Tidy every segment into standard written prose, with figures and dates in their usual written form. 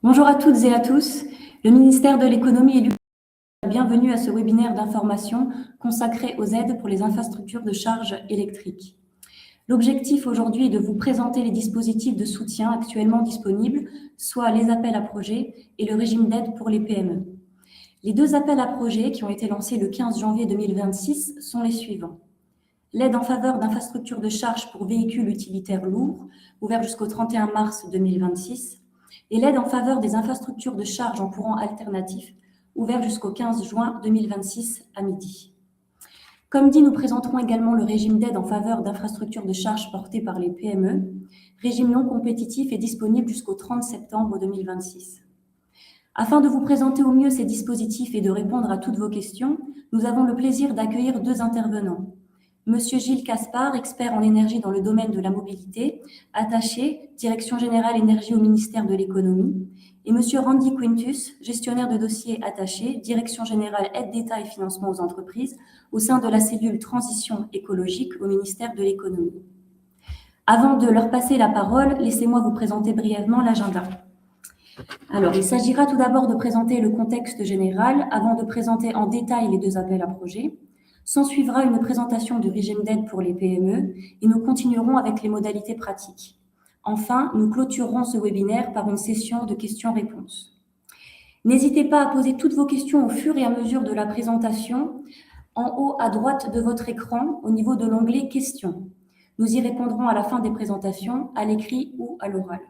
Bonjour à toutes et à tous. Le ministère de l'Économie et du bienvenue à ce webinaire d'information consacré aux aides pour les infrastructures de charge électrique. L'objectif aujourd'hui est de vous présenter les dispositifs de soutien actuellement disponibles, soit les appels à projets et le régime d'aide pour les PME. Les deux appels à projets qui ont été lancés le 15 janvier 2026 sont les suivants. L'aide en faveur d'infrastructures de charge pour véhicules utilitaires lourds, ouvert jusqu'au 31 mars 2026, et l'aide en faveur des infrastructures de charge en courant alternatif, ouvert jusqu'au 15 juin 2026 à midi. Comme dit, nous présenterons également le régime d'aide en faveur d'infrastructures de charge portées par les PME, régime non compétitif et disponible jusqu'au 30 septembre 2026. Afin de vous présenter au mieux ces dispositifs et de répondre à toutes vos questions, nous avons le plaisir d'accueillir deux intervenants. Monsieur Gilles Caspar, expert en énergie dans le domaine de la mobilité, attaché, Direction générale énergie au ministère de l'Économie, et Monsieur Randy Quintus, gestionnaire de dossiers attaché, Direction générale aide d'État et financement aux entreprises, au sein de la cellule transition écologique au ministère de l'Économie. Avant de leur passer la parole, laissez-moi vous présenter brièvement l'agenda. Alors, il s'agira tout d'abord de présenter le contexte général avant de présenter en détail les deux appels à projets. S'ensuivra une présentation du régime d'aide pour les PME et nous continuerons avec les modalités pratiques. Enfin, nous clôturerons ce webinaire par une session de questions-réponses. N'hésitez pas à poser toutes vos questions au fur et à mesure de la présentation en haut à droite de votre écran au niveau de l'onglet Questions. Nous y répondrons à la fin des présentations, à l'écrit ou à l'oral.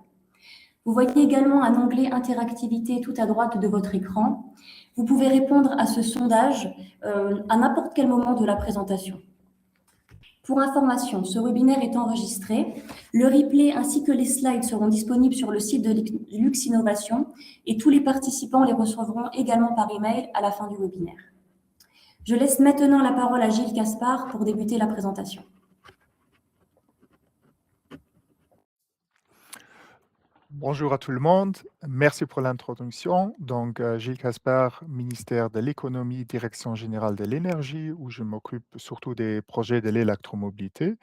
Vous voyez également un onglet interactivité tout à droite de votre écran. Vous pouvez répondre à ce sondage à n'importe quel moment de la présentation. Pour information, ce webinaire est enregistré. Le replay ainsi que les slides seront disponibles sur le site de Lux Innovation et tous les participants les recevront également par email à la fin du webinaire. Je laisse maintenant la parole à Gilles Caspar pour débuter la présentation. Bonjour à tout le monde, merci pour l'introduction. Donc, Gilles Caspar, ministère de l'Économie, Direction générale de l'énergie, où je m'occupe surtout des projets de l'électromobilité.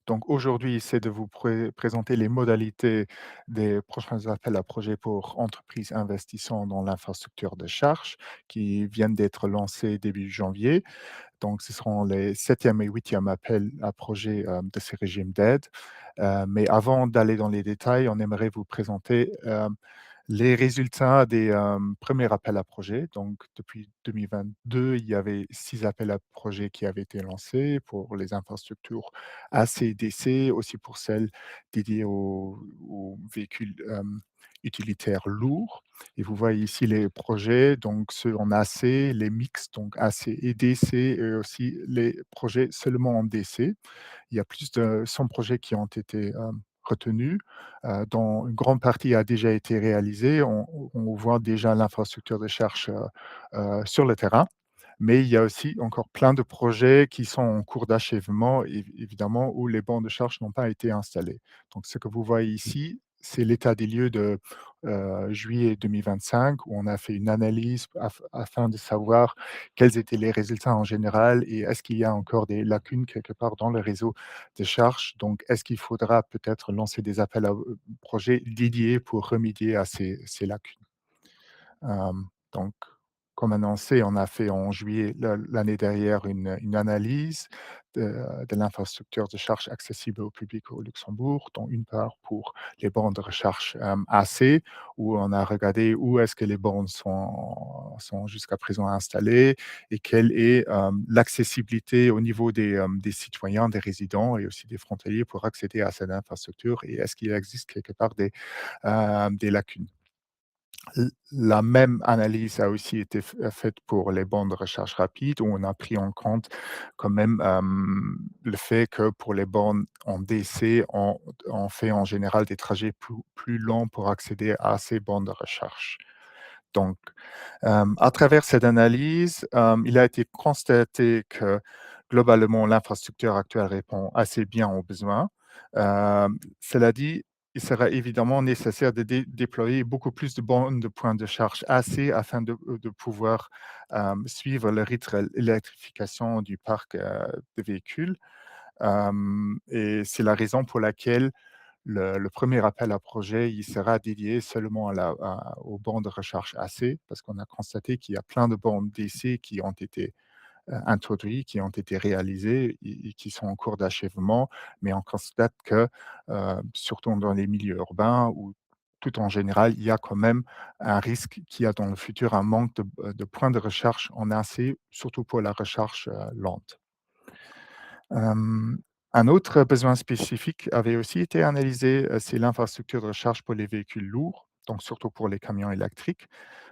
Donc, aujourd'hui, c'est de vous présenter les modalités des prochains appels à projets pour entreprises investissant dans l'infrastructure de charge qui viennent d'être lancés début janvier. Donc, ce seront les 7e et 8e appels à projets de ces régimes d'aide. Mais avant d'aller dans les détails, on aimerait vous présenter les résultats des premiers appels à projets. Donc, depuis 2022, il y avait 6 appels à projets qui avaient été lancés pour les infrastructures AC/DC, aussi pour celles dédiées aux véhicules utilitaires lourds. Et vous voyez ici les projets, donc ceux en AC, les mix, donc AC et DC, et aussi les projets seulement en DC. Il y a plus de 100 projets qui ont été retenus, dont une grande partie a déjà été réalisée. On voit déjà l'infrastructure de charge sur le terrain, mais il y a aussi encore plein de projets qui sont en cours d'achèvement, évidemment, où les bancs de charge n'ont pas été installés. Donc ce que vous voyez ici, c'est l'état des lieux de juillet 2025, où on a fait une analyse afin de savoir quels étaient les résultats en général et est-ce qu'il y a encore des lacunes quelque part dans le réseau de charge. Donc, est-ce qu'il faudra peut-être lancer des appels à projets dédiés pour remédier à ces lacunes? Donc, comme annoncé, on a fait en juillet l'année dernière une analyse de l'infrastructure de charge accessible au public au Luxembourg, dont une part pour les bornes de recharge AC, où on a regardé où est-ce que les bornes sont jusqu'à présent installées et quelle est l'accessibilité au niveau des citoyens, des résidents et aussi des frontaliers pour accéder à cette infrastructure et est-ce qu'il existe quelque part des lacunes. La même analyse a aussi été faite pour les bornes de recharge rapide, où on a pris en compte quand même, le fait que pour les bornes en DC, on fait en général des trajets plus longs pour accéder à ces bornes de recharge. Donc, à travers cette analyse, il a été constaté que globalement l'infrastructure actuelle répond assez bien aux besoins. Cela dit, il sera évidemment nécessaire de déployer beaucoup plus de bornes de points de charge AC afin de pouvoir suivre le rythme d'électrification du parc de véhicules. Et c'est la raison pour laquelle le premier appel à projet, il sera dédié seulement aux bancs de recherche AC, parce qu'on a constaté qu'il y a plein de bancs d'essais qui ont été introduits, qui ont été réalisés et qui sont en cours d'achèvement. Mais on constate que, surtout dans les milieux urbains ou tout en général, il y a quand même un risque qu'il y a dans le futur un manque de points de recherche en AC, surtout pour la recherche, lente. Hem, un autre besoin spécifique avait aussi été analysé, c'est l'infrastructure de recharge pour les véhicules lourds, donc surtout pour les camions électriques.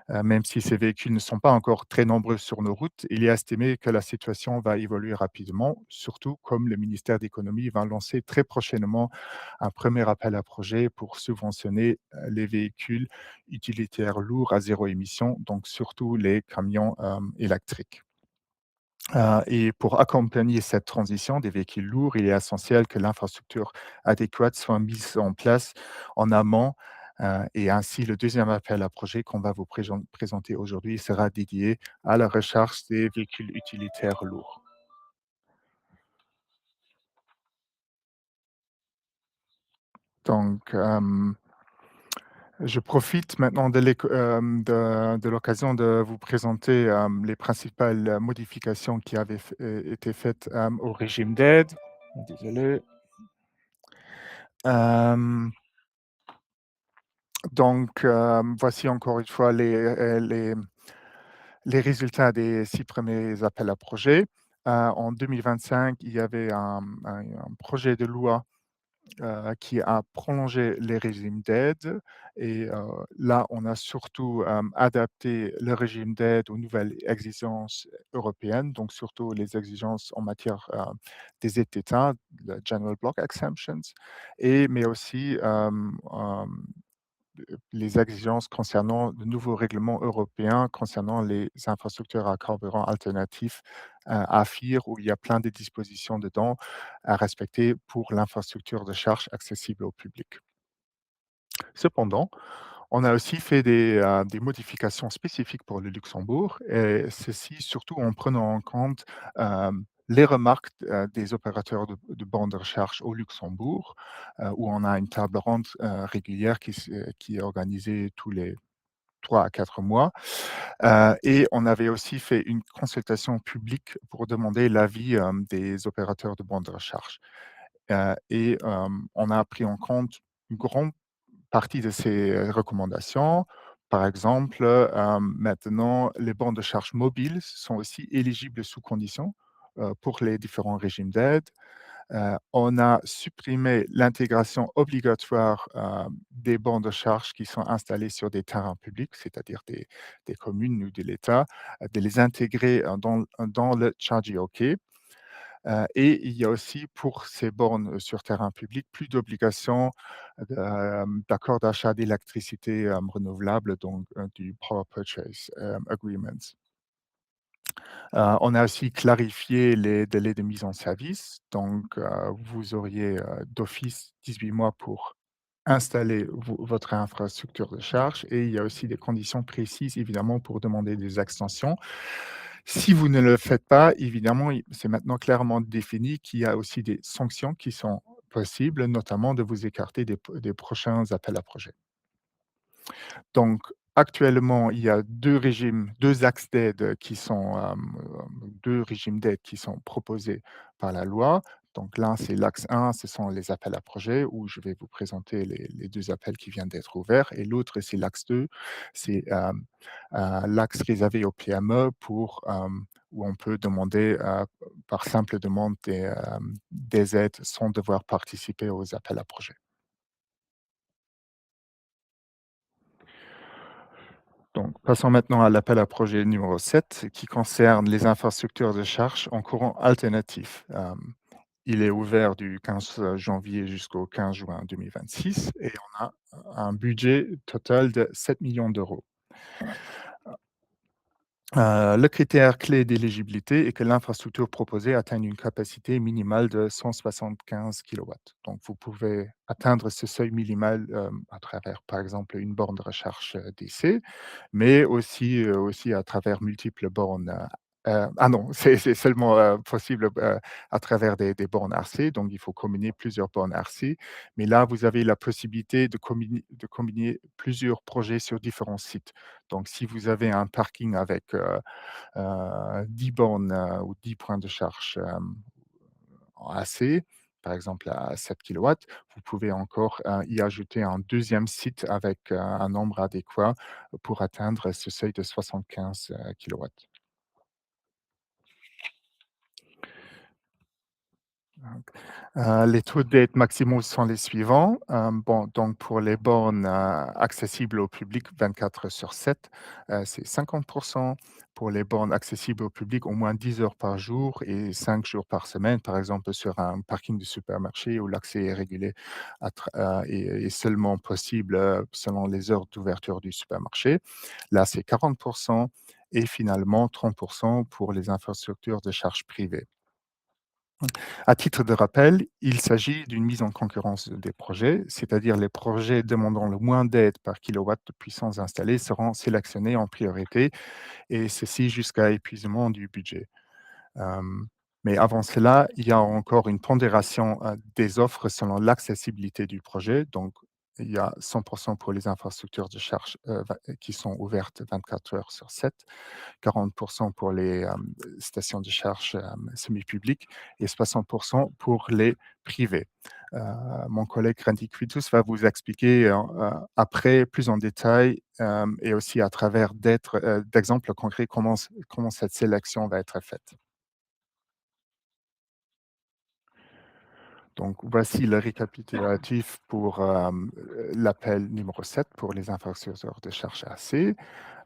Même si ces véhicules ne sont pas encore très nombreux sur nos routes, il est estimé que la situation va évoluer rapidement, surtout comme le ministère de l'Économie va lancer très prochainement un premier appel à projet pour subventionner les véhicules utilitaires lourds à zéro émission, donc surtout les camions électriques. Et pour accompagner cette transition des véhicules lourds, il est essentiel que l'infrastructure adéquate soit mise en place en amont, et ainsi le deuxième appel à projet qu'on va vous présenter aujourd'hui sera dédié à la recharge des véhicules utilitaires lourds. Donc, je profite maintenant de l'occasion de vous présenter, les principales modifications qui avaient été faites, au régime d'aide. Désolé. Hem Donc, voici encore une fois les résultats des 6 premiers appels à projets. En 2025, il y avait un projet de loi, qui a prolongé les régimes d'aide et là, on a surtout, adapté le régime d'aide aux nouvelles exigences européennes, donc surtout les exigences en matière, des aides d'État, le General Block Exemptions et mais aussi, les exigences concernant de nouveaux règlements européens concernant les infrastructures à carburant alternatif, AFIR, où il y a plein de dispositions dedans à respecter pour l'infrastructure de charge accessible au public. Cependant, on a aussi fait des modifications spécifiques pour le Luxembourg et ceci surtout en prenant en compte, les remarques, des opérateurs de bornes de recharge au Luxembourg, où on a une table ronde, régulière qui est organisée tous les 3 à 4 mois. Et on avait aussi fait une consultation publique pour demander l'avis, des opérateurs de bornes de recharge. Et on a pris en compte une grande partie de ces recommandations. Par exemple, maintenant, les bornes de charge mobiles sont aussi éligibles sous conditions, pour les différents régimes d'aide. On a supprimé l'intégration obligatoire, des bornes de charge qui sont installées sur des terrains publics, c'est-à-dire des communes ou de l'État, de les intégrer, dans le Chargy OK. Et il y a aussi pour ces bornes sur terrain public, plus d'obligations, d'accord d'achat d'électricité, renouvelable, donc du Power Purchase, Agreements. On a aussi clarifié les délais de mise en service, donc vous auriez, d'office 18 mois pour installer votre infrastructure de charge et il y a aussi des conditions précises évidemment pour demander des extensions. Si vous ne le faites pas, évidemment, c'est maintenant clairement défini qu'il y a aussi des sanctions qui sont possibles, notamment de vous écarter des prochains appels à projets. Donc, actuellement, il y a 2 régimes, 2 axes d'aide qui sont, 2 régimes d'aide qui sont proposés par la loi. Donc l'un, c'est l'axe 1, ce sont les appels à projets où je vais vous présenter les 2 appels qui viennent d'être ouverts et l'autre, c'est l'axe 2, c'est, l'axe réservé aux PME pour, où on peut demander, par simple demande des aides sans devoir participer aux appels à projets. Donc, passons maintenant à l'appel à projet numéro 7, qui concerne les infrastructures de charge en courant alternatif. Il est ouvert du 15 janvier jusqu'au 15 juin 2026 et on a un budget total de 7 millions d'euros. Le critère clé d'éligibilité est que l'infrastructure proposée atteigne une capacité minimale de 175 kilowatts. Donc vous pouvez atteindre ce seuil minimal, à travers, par exemple, une borne de recharge, DC, mais aussi à travers multiples bornes, Ah non, c'est seulement, possible, à travers des bornes RC, donc il faut combiner plusieurs bornes RC. Mais là, vous avez la possibilité de combiner plusieurs projets sur différents sites. Donc si vous avez un parking avec, 10 bornes, ou 10 points de charge, en AC, par exemple à 7 kilowatts, vous pouvez encore, y ajouter un deuxième site avec, un nombre adéquat pour atteindre ce seuil de 75, kilowatts. Les taux d'aide maximaux sont les suivants. Bon, donc pour les bornes, accessibles au public 24 heures sur 7, c'est 50. Pour les bornes accessibles au public, au moins 10 heures par jour et 5 jours par semaine, par exemple sur un parking de supermarché où l'accès est régulé et seulement possible, selon les heures d'ouverture du supermarché. Là, c'est 40. Et finalement 30 pour les infrastructures de charge privées. À titre de rappel, il s'agit d'une mise en concurrence des projets, c'est-à-dire les projets demandant le moins d'aide par kilowatt de puissance installée seront sélectionnés en priorité et ceci jusqu'à épuisement du budget. Hem, mais avant cela, il y a encore une pondération, des offres selon l'accessibilité du projet. Donc il y a 100 pour les infrastructures de charge, qui sont ouvertes 24 heures sur 7, 40 pour les, stations de charge, semi-publiques et 60 pour les privés. Heu, Mon collègue Randy Quintus va vous expliquer, après plus en détail, et aussi à travers d'exemples concrets comment cette sélection va être faite. Donc voici le récapitulatif pour, l'appel numéro 7 pour les infrastructures de charge AC,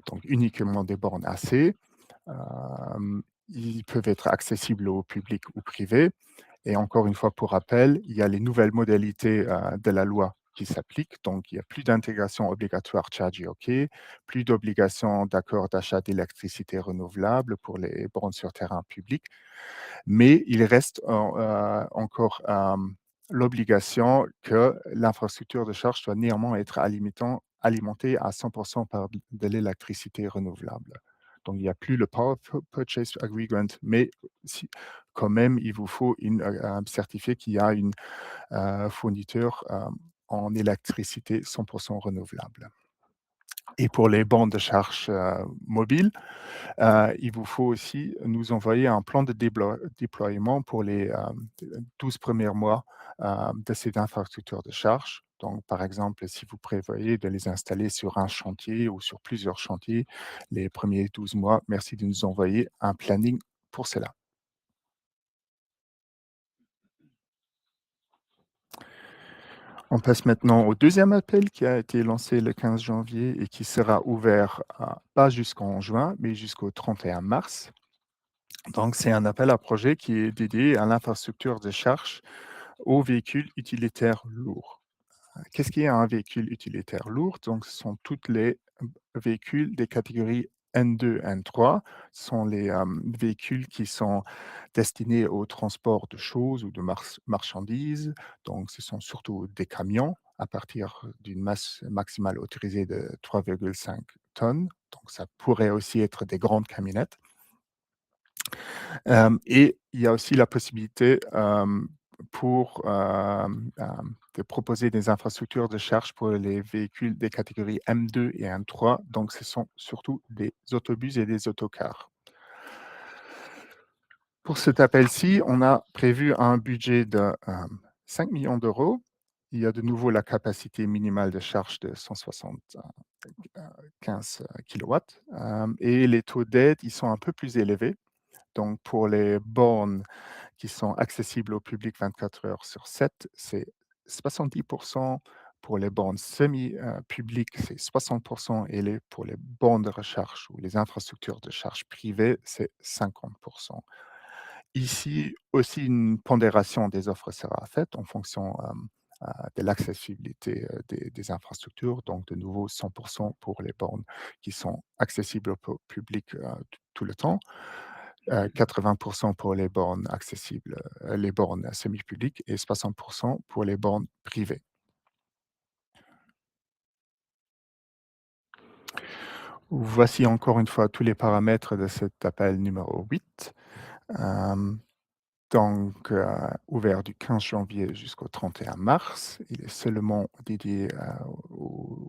donc uniquement des bornes AC. Ils peuvent être accessibles au public ou privé et encore une fois pour rappel, il y a les nouvelles modalités, de la loi qui s'appliquent. Donc il y a plus d'intégration obligatoire Chargy OK, plus d'obligation d'accord d'achat d'électricité renouvelable pour les bornes sur terrain public, mais il reste encore, l'obligation que l'infrastructure de charge doit néanmoins être alimentée à 100 par de l'électricité renouvelable. Donc il n'y a plus le Power Purchase Agreement, mais si quand même, il vous faut un certifié qu'il y a une, fourniture, en électricité 100 renouvelable. Et pour les bandes de charge, mobiles, il vous faut aussi nous envoyer un plan de déploiement pour les, 12 premiers mois, de ces infrastructures de charge. Donc, par exemple, si vous prévoyez de les installer sur un chantier ou sur plusieurs chantiers les premiers 12 mois, merci de nous envoyer un planning pour cela. On passe maintenant au deuxième appel qui a été lancé le 15 janvier et qui sera ouvert, pas jusqu'en juin, mais jusqu'au 31 mars. Donc, c'est un appel à projet qui est dédié à l'infrastructure de charge aux véhicules utilitaires lourds. Qu'est-ce qui est un véhicule utilitaire lourd? Donc, ce sont toutes les véhicules des catégories N2, N3. Ce sont les véhicules qui sont destinés au transport de choses ou de marchandises. Donc, ce sont surtout des camions à partir d'une masse maximale autorisée de 3,5 tonnes. Donc, ça pourrait aussi être des grandes camionnettes. Et il y a aussi la possibilité, pour, de proposer des infrastructures de charge pour les véhicules des catégories M2 et M3, donc ce sont surtout des autobus et des autocars. Pour cet appel-ci, on a prévu un budget de, 5 000 000 €. Il y a de nouveau la capacité minimale de charge de 175 kilowatts, et les taux d'aide, ils sont un peu plus élevés. Donc pour les bornes qui sont accessibles au public 24 heures sur 7, c'est 70. Pour les bornes semi, publiques, c'est 60 et pour les bornes de recharge ou les infrastructures de charge privées, c'est 50. Ici aussi, une pondération des offres sera faite en fonction, de l'accessibilité, des infrastructures. Donc de nouveau 100 pour les bornes qui sont accessibles au public, tout le temps. 80 pour les bornes accessibles, les bornes semi-publiques et 60 pour les bornes privées. Voici encore une fois tous les paramètres de cet appel numéro 8. Donc, ouvert du 15 janvier jusqu'au 31 mars. Il est seulement dédié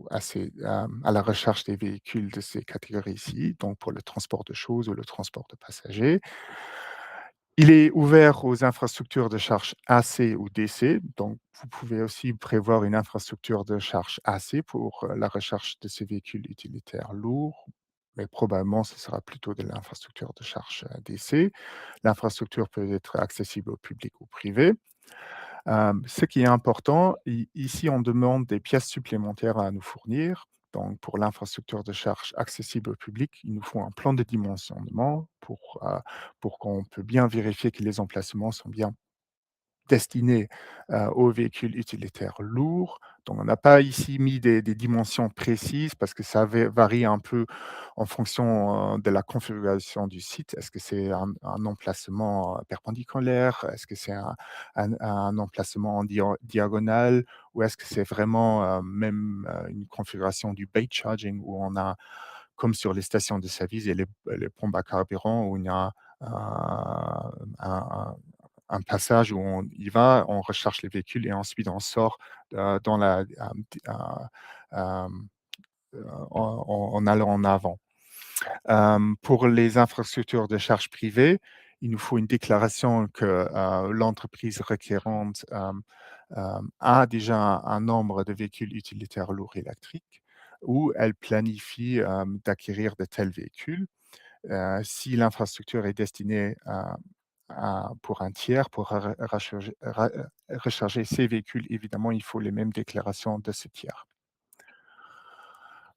à la recherche des véhicules de ces catégories-ci, donc pour le transport de choses ou le transport de passagers. Il est ouvert aux infrastructures de charge AC ou DC, donc vous pouvez aussi prévoir une infrastructure de charge AC pour la recherche de ces véhicules utilitaires lourds, mais probablement ce sera plutôt de l'infrastructure de charge DC. L'infrastructure peut être accessible au public ou privé. Ce qui est important, ici, on demande des pièces supplémentaires à nous fournir. Donc, pour l'infrastructure de charge accessible au public, il nous faut un plan de dimensionnement pour qu'on peut bien vérifier que les emplacements sont bien destiné, aux véhicules utilitaires lourds. Donc on n'a pas ici mis des dimensions précises parce que ça varie un peu en fonction, de la configuration du site. Est-ce que c'est un emplacement, perpendiculaire? Est-ce que c'est un emplacement en diagonale? Ou est-ce que c'est vraiment, même, une configuration du bait charging où on a, comme sur les stations de service et les pompes à carburant, où il y a, un un passage où on y va, on recherche les véhicules et ensuite on sort, dans la hem, en allant en avant. Pour les infrastructures de charge privée, il nous faut une déclaration que, l'entreprise requérante, a déjà un nombre de véhicules utilitaires lourds électriques ou elle planifie, d'acquérir de tels véhicules. Si l'infrastructure est destinée pour un tiers, pour recharger ces véhicules, évidemment, il faut les mêmes déclarations de ce tiers.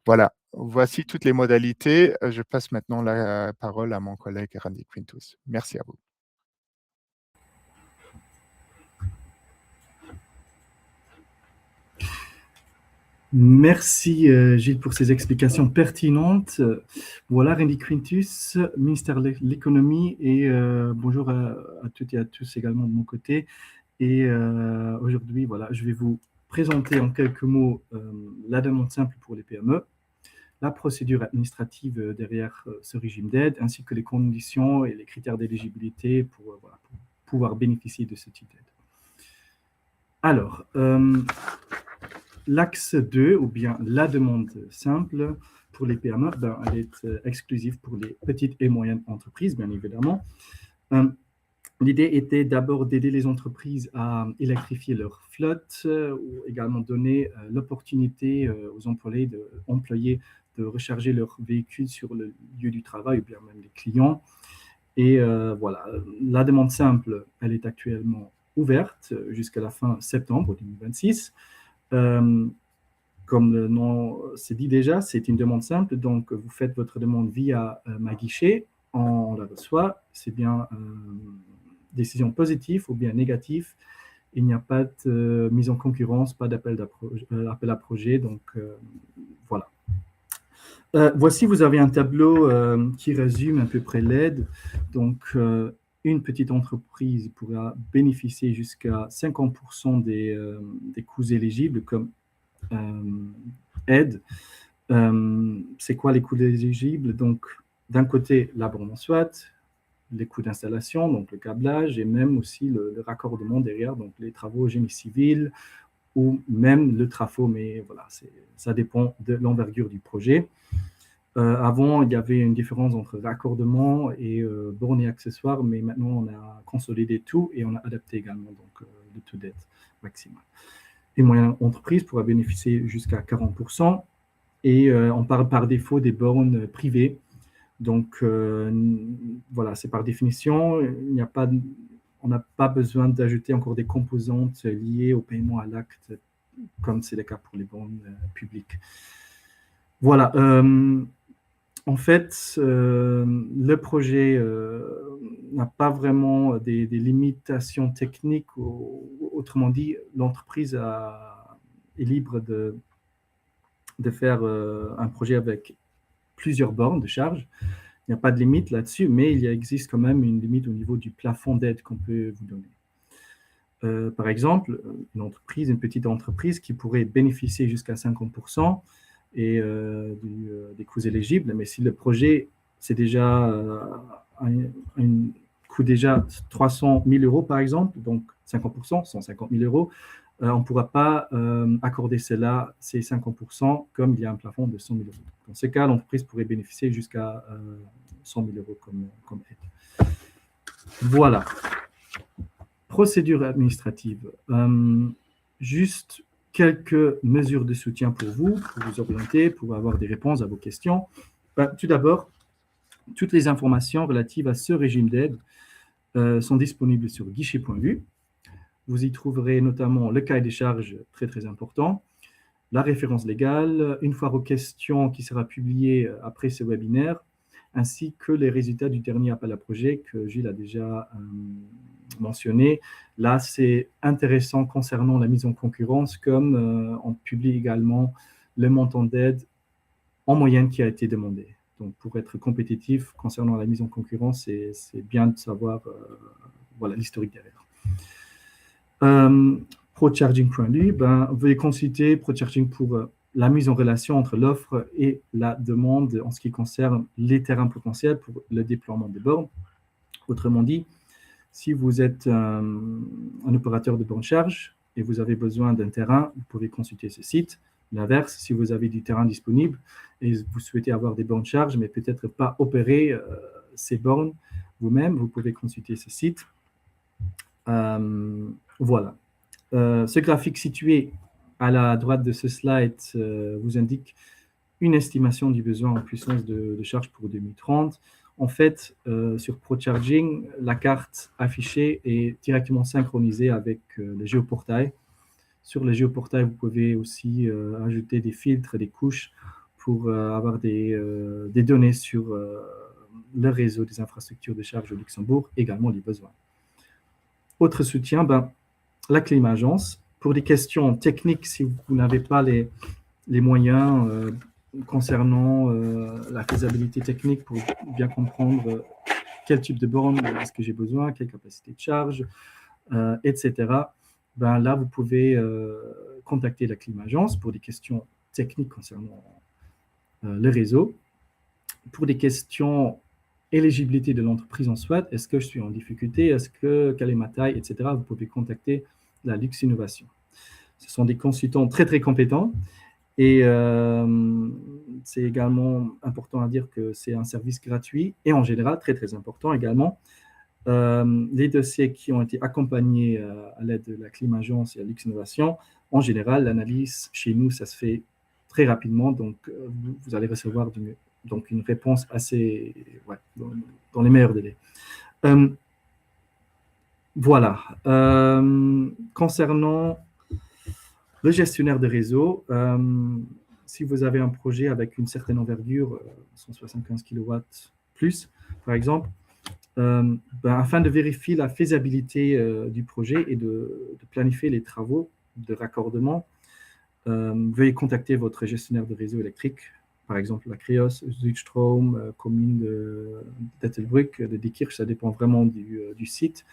Voilà, voici toutes les modalités. Je passe maintenant la parole à mon collègue Randy Quintus. Merci à vous. Merci Gilles pour ces explications pertinentes. Voilà, Randy Quintus, ministère de l'Économie, et bonjour à toutes et à tous également de mon côté. Et aujourd'hui, voilà, je vais vous présenter en quelques mots la demande simple pour les PME, la procédure administrative derrière ce régime d'aide, ainsi que les conditions et les critères d'éligibilité pour pouvoir bénéficier de ce type d'aide. Alors, l'axe 2, ou bien la demande simple pour les PME, elle est exclusive pour les petites et moyennes entreprises, bien évidemment. L'idée était d'abord d'aider les entreprises à électrifier leur flotte, ou également donner l'opportunité aux employés de recharger leur véhicule sur le lieu du travail, ou bien même les clients. Et voilà, la demande simple, elle est actuellement ouverte jusqu'à la fin septembre 2026. Comme le nom s'est dit déjà, c'est une demande simple, donc vous faites votre demande via ma guichet, on la reçoit, c'est bien décision positive ou bien négative, il n'y a pas de mise en concurrence, pas d'appel à projet, donc voilà. Voici, vous avez un tableau qui résume à peu près l'aide. Donc, une petite entreprise pourra bénéficier jusqu'à 50% des coûts éligibles comme aide. C'est quoi les coûts éligibles? Donc, d'un côté, l'abonnement SWAT, les coûts d'installation, donc le câblage, et même aussi le raccordement derrière, donc les travaux génie civil ou même le trafo, mais voilà, ça dépend de l'envergure du projet. Avant, il y avait une différence entre raccordement et bornes et accessoires, mais maintenant, on a consolidé tout et on a adapté également donc, le taux d'aide maximal. Une moyenne entreprise pourra bénéficier jusqu'à 40%, et on parle par défaut des bornes privées. Donc, voilà, c'est par définition, on n'a pas besoin d'ajouter encore des composantes liées au paiement à l'acte, comme c'est le cas pour les bornes publiques. Voilà. En fait, le projet n'a pas vraiment des limitations techniques. Autrement dit, l'entreprise est libre de faire un projet avec plusieurs bornes de charge. Il n'y a pas de limite là-dessus, mais il existe quand même une limite au niveau du plafond d'aide qu'on peut vous donner. Par exemple, une petite entreprise qui pourrait bénéficier jusqu'à 50%, et des coûts éligibles. Mais si le projet, c'est déjà un coût déjà 300 000 euros, par exemple, donc 50%, 150 000 euros, on ne pourra pas accorder cela, ces 50%, comme il y a un plafond de 100 000 euros. Dans ce cas, l'entreprise pourrait bénéficier jusqu'à 100 000 euros comme aide. Voilà. Procédure administrative. Juste quelques mesures de soutien pour vous orienter, pour avoir des réponses à vos questions. Tout d'abord, toutes les informations relatives à ce régime d'aide sont disponibles sur guichet.lu. Vous y trouverez notamment le cahier des charges, très très important, la référence légale, une foire aux questions qui sera publiée après ce webinaire, ainsi que les résultats du dernier appel à projet que Gilles a déjà mentionné. Là, c'est intéressant concernant la mise en concurrence, comme on publie également le montant d'aide en moyenne qui a été demandé. Donc, pour être compétitif concernant la mise en concurrence, c'est bien de savoir voilà, l'historique derrière. ProCharging.lu, veuillez consulter ProCharging pour la mise en relation entre l'offre et la demande en ce qui concerne les terrains potentiels pour le déploiement des bornes. Autrement dit, si vous êtes un opérateur de borne charge et vous avez besoin d'un terrain, vous pouvez consulter ce site. L'inverse, si vous avez du terrain disponible et vous souhaitez avoir des bornes charge, mais peut-être pas opérer ces bornes vous-même, vous pouvez consulter ce site. Voilà. Ce graphique situé à la droite de ce slide vous indique une estimation du besoin en puissance de charge pour 2030. En fait, sur ProCharging, la carte affichée est directement synchronisée avec le géoportail. Sur le géoportail, vous pouvez aussi ajouter des filtres, des couches pour avoir des données sur le réseau des infrastructures de charge au Luxembourg, également les besoins. Autre soutien, la ClimAgence. Pour des questions techniques, si vous n'avez pas les moyens concernant la faisabilité technique pour bien comprendre quel type de borne est-ce que j'ai besoin, quelle capacité de charge, etc., là, vous pouvez contacter la ClimAgence pour des questions techniques concernant le réseau. Pour des questions éligibilité de l'entreprise en soi, est-ce que je suis en difficulté, quelle est ma taille, etc., vous pouvez contacter la Lux Innovation. Ce sont des consultants très, très compétents et c'est également important à dire que c'est un service gratuit et en général, très, très important également, les dossiers qui ont été accompagnés à l'aide de la ClimAgence et la Lux Innovation, en général, l'analyse chez nous, ça se fait très rapidement, donc vous allez recevoir donc une réponse assez, dans les meilleurs délais. Voilà. Concernant le gestionnaire de réseau, si vous avez un projet avec une certaine envergure, 175 kW plus, par exemple, afin de vérifier la faisabilité du projet et de planifier les travaux de raccordement, veuillez contacter votre gestionnaire de réseau électrique, par exemple la Kreos, Südstrom, commune d'Ettelbruck, de Diekirch, ça dépend vraiment du site.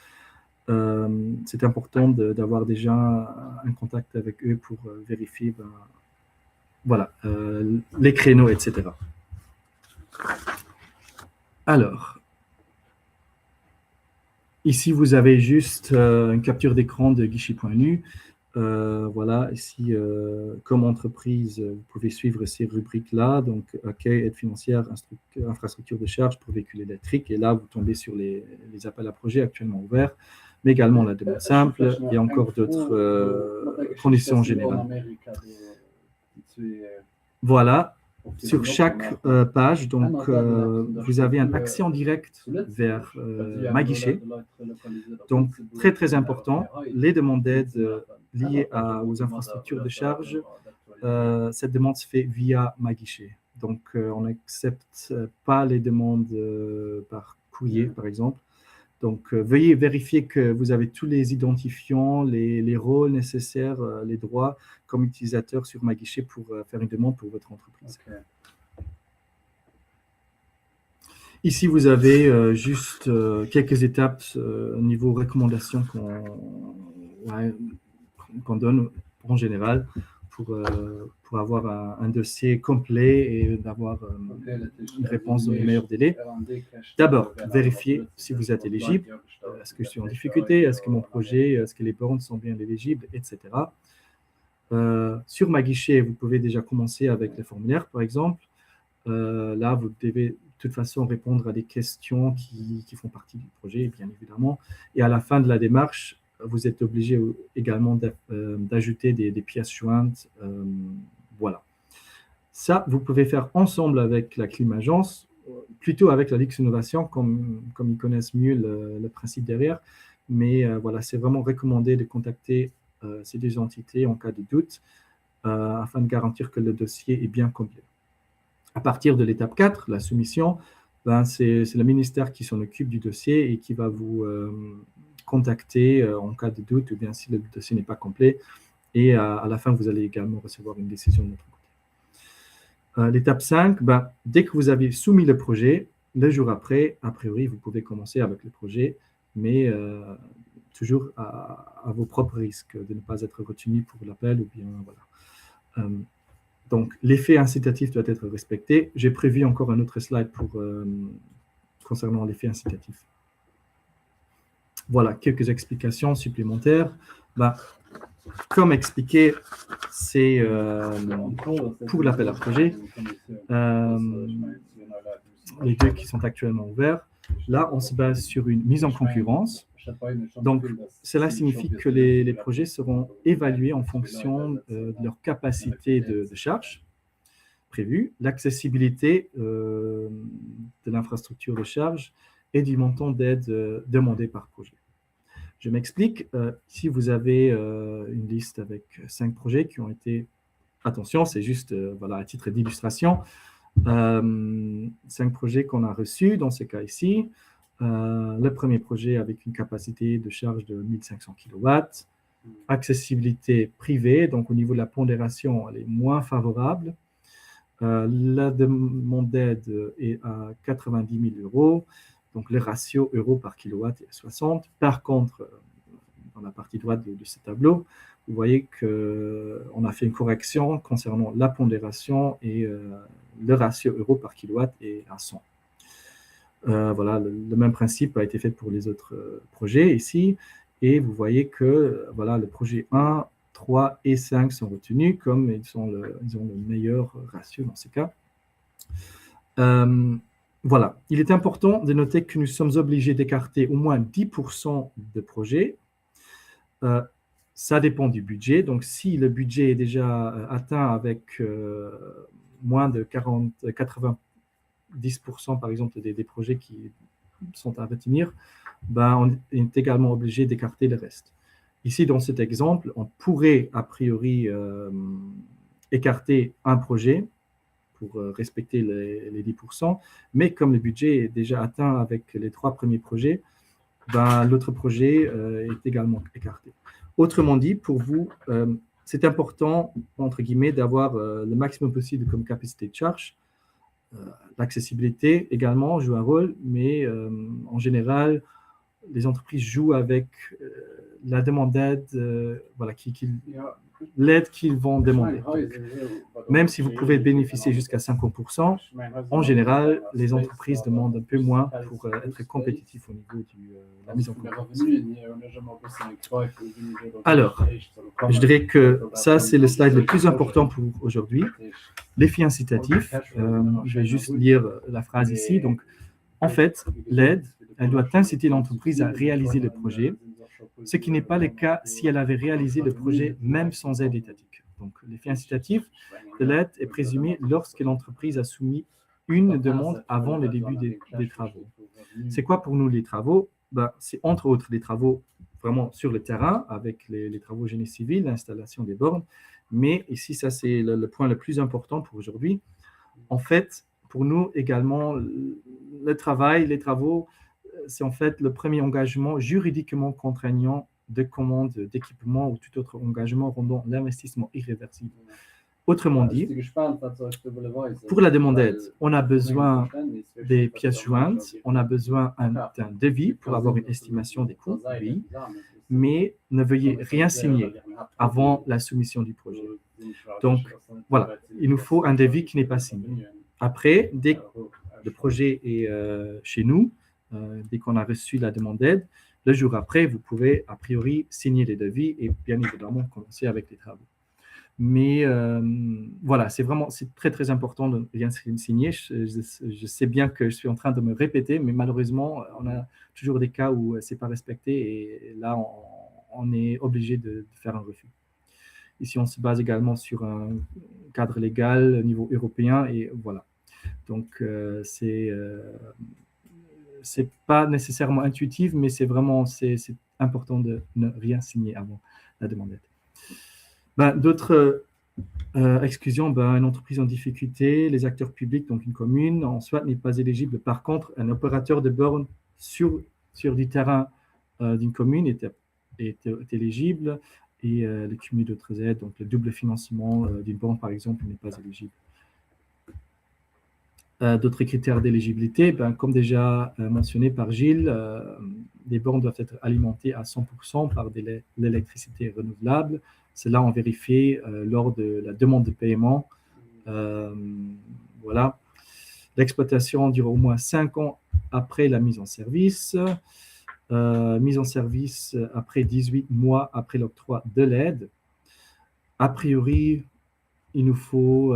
C'est important d'avoir déjà un contact avec eux pour vérifier voilà, les créneaux, etc. Alors, ici, vous avez juste une capture d'écran de guichet.lu. Voilà, ici, comme entreprise, vous pouvez suivre ces rubriques-là, donc accueil, aide financière, infrastructure de charge pour véhicules électriques, et là, vous tombez sur les appels à projets actuellement ouverts, mais également la demande simple et encore d'autres conditions générales. Voilà, sur chaque page, donc, vous avez un accès en direct vers ma guichet. Donc, très, très important, les demandes d'aide liées aux infrastructures de charge, cette demande se fait via ma guichet. Donc, on n'accepte pas les demandes par courrier, par exemple. Donc, veuillez vérifier que vous avez tous les identifiants, les rôles nécessaires, les droits comme utilisateur sur ma guichet pour faire une demande pour votre entreprise. Okay. Ici, vous avez juste quelques étapes au niveau recommandations qu'on donne en général pour avoir un dossier complet et d'avoir une réponse dans les meilleurs délais. D'abord, vérifiez si vous êtes éligible. Est-ce que je suis en difficulté? Est-ce que mon projet, est-ce que les bornes sont bien éligibles, etc. Sur ma guichet, vous pouvez déjà commencer avec les formulaires, par exemple. Là, vous devez de toute façon répondre à des questions qui font partie du projet, bien évidemment. Et à la fin de la démarche, vous êtes obligé également d'ajouter des pièces jointes. Voilà. Ça, vous pouvez faire ensemble avec la Climagence, plutôt avec la Lix Innovation, comme ils connaissent mieux le principe derrière. Mais voilà, c'est vraiment recommandé de contacter ces deux entités en cas de doute, afin de garantir que le dossier est bien complet. À partir de l'étape 4, la soumission, c'est le ministère qui s'en occupe du dossier et qui va vous contacter en cas de doute ou bien si le dossier n'est pas complet. Et à la fin, vous allez également recevoir une décision de notre côté. L'étape 5, dès que vous avez soumis le projet, le jour après, a priori, vous pouvez commencer avec le projet, mais toujours à vos propres risques de ne pas être retenu pour l'appel ou bien voilà. Donc, l'effet incitatif doit être respecté. J'ai prévu encore un autre slide concernant l'effet incitatif. Voilà, quelques explications supplémentaires. Comme expliqué, c'est pour l'appel à projet, les deux qui sont actuellement ouverts. Là, on se base sur une mise en concurrence. Donc, cela signifie que les projets seront évalués en fonction de leur capacité de charge prévue, l'accessibilité de l'infrastructure de charge et du montant d'aide demandé par projet. Je m'explique. Si vous avez une liste avec 5 projets qui ont été, attention, c'est juste voilà, à titre d'illustration, 5 projets qu'on a reçus dans ce cas ici. Le premier projet avec une capacité de charge de 1500 kW, accessibilité privée, donc au niveau de la pondération, elle est moins favorable. La demande d'aide est à 90 000 €, donc le ratio euros par kilowatt est à 60. Par contre, dans la partie droite de ce tableau, vous voyez qu'on a fait une correction concernant la pondération et le ratio euros par kilowatt est à 100. Voilà, le même principe a été fait pour les autres projets ici. Et vous voyez que voilà, le projet 1, 3 et 5 sont retenus comme ils ont le meilleur ratio dans ces cas. Voilà, il est important de noter que nous sommes obligés d'écarter au moins 10% de projets. Ça dépend du budget. Donc, si le budget est déjà atteint avec moins de 90% par exemple des projets qui sont à retenir, on est également obligé d'écarter le reste. Ici, dans cet exemple, on pourrait a priori écarter un projet pour respecter les 10%, mais comme le budget est déjà atteint avec les 3 premiers projets, l'autre projet est également écarté. Autrement dit, pour vous, c'est important, entre guillemets, d'avoir le maximum possible comme capacité de charge. L'accessibilité également joue un rôle, mais en général, les entreprises jouent avec la demande d'aide, voilà, l'aide qu'ils vont demander. Donc, même si vous pouvez bénéficier jusqu'à 50%, en général, les entreprises demandent un peu moins pour être compétitifs au niveau de la mise en concurrence. Alors, je dirais que ça, c'est le slide le plus important pour aujourd'hui. L'effet incitatif, je vais juste lire la phrase ici. Donc, en fait, l'aide, elle doit inciter l'entreprise à réaliser le projet, ce qui n'est pas le cas si elle avait réalisé le projet même sans aide étatique. Donc, l'effet incitatif de l'aide est présumé lorsque l'entreprise a soumis une demande avant le début des travaux. C'est quoi pour nous les travaux? C'est entre autres les travaux vraiment sur le terrain, avec les travaux génie civil, l'installation des bornes. Mais ici, ça c'est le point le plus important pour aujourd'hui. En fait, pour nous également, les travaux, c'est en fait le premier engagement juridiquement contraignant de commande d'équipement ou tout autre engagement rendant l'investissement irréversible. Autrement dit, pour la demande d'aide, on a besoin des pièces jointes, on a besoin d'un devis pour avoir une estimation des coûts, oui, mais ne veuillez rien signer avant la soumission du projet. Donc, voilà, il nous faut un devis qui n'est pas signé. Après, dès que le projet est chez nous, dès qu'on a reçu la demande d'aide, le jour après, vous pouvez a priori signer les devis et bien évidemment commencer avec les travaux. Mais voilà, c'est très très important de rien signer. Je sais bien que je suis en train de me répéter, mais malheureusement, on a toujours des cas où c'est pas respecté et là, on est obligé de faire un refus. Ici, on se base également sur un cadre légal au niveau européen et voilà. Donc, c'est pas nécessairement intuitif, mais c'est important de ne rien signer avant la demande d'aide. D'autres exclusions, une entreprise en difficulté, les acteurs publics, donc une commune, en soi n'est pas éligible. Par contre, un opérateur de borne sur du terrain d'une commune est éligible et le cumul d'autres aides, donc le double financement d'une borne, par exemple, n'est pas éligible. D'autres critères d'éligibilité, comme déjà mentionné par Gilles, les bornes doivent être alimentées à 100% par de l'électricité renouvelable. Cela on vérifie lors de la demande de paiement. Voilà. L'exploitation dure au moins 5 ans après la mise en service. Mise en service après 18 mois après l'octroi de l'aide. A priori, il nous faut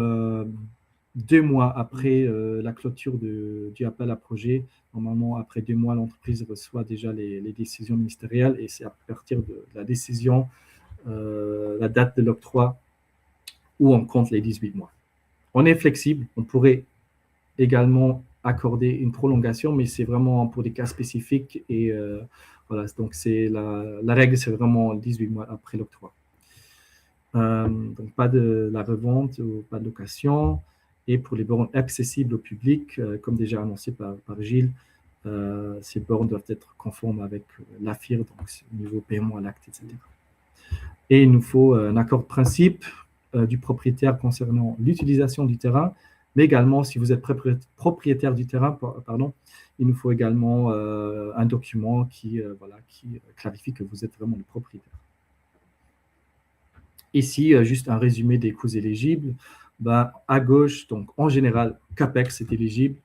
2 mois après la clôture du appel à projet. Normalement, après 2 mois, l'entreprise reçoit déjà les décisions ministérielles et c'est à partir de la décision, la date de l'octroi, où on compte les 18 mois. On est flexible, on pourrait également accorder une prolongation, mais c'est vraiment pour des cas spécifiques et voilà, donc la règle, c'est vraiment 18 mois après l'octroi. Donc pas de la revente ou pas de location. Et pour les bornes accessibles au public, comme déjà annoncé par Gilles, ces bornes doivent être conformes avec l'AFIR, donc au niveau paiement à l'acte, etc. Et il nous faut un accord de principe du propriétaire concernant l'utilisation du terrain, mais également, si vous êtes propriétaire du terrain, il nous faut également un document qui clarifie que vous êtes vraiment le propriétaire. Ici, juste un résumé des coûts éligibles. À gauche, donc en général, CAPEX est éligible.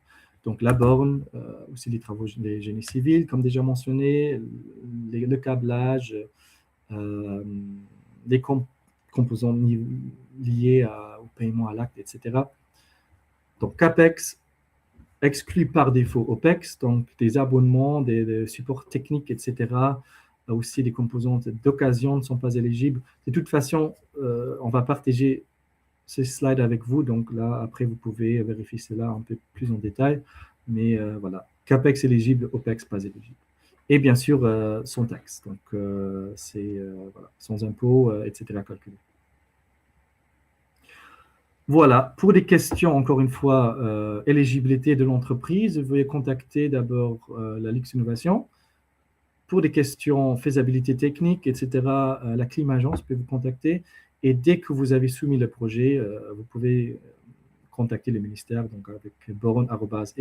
Donc la borne, aussi les travaux des génies civils, comme déjà mentionné, le câblage, les composants liés au paiement à l'acte, etc. Donc CAPEX exclut par défaut OPEX, donc des abonnements, des supports techniques, etc. Aussi des composantes d'occasion ne sont pas éligibles. De toute façon, on va partager ces slides avec vous, donc là, après, vous pouvez vérifier cela un peu plus en détail, mais voilà, CAPEX éligible, OPEX pas éligible. Et bien sûr, sans taxe, donc c'est sans impôt, etc. calculé. Voilà, pour des questions, encore une fois, éligibilité de l'entreprise, veuillez contacter d'abord la Lux Innovation. Pour des questions faisabilité technique, etc., la Climagence peut vous contacter. Et dès que vous avez soumis le projet, vous pouvez contacter le ministère donc avec borne@eco.eta.lu.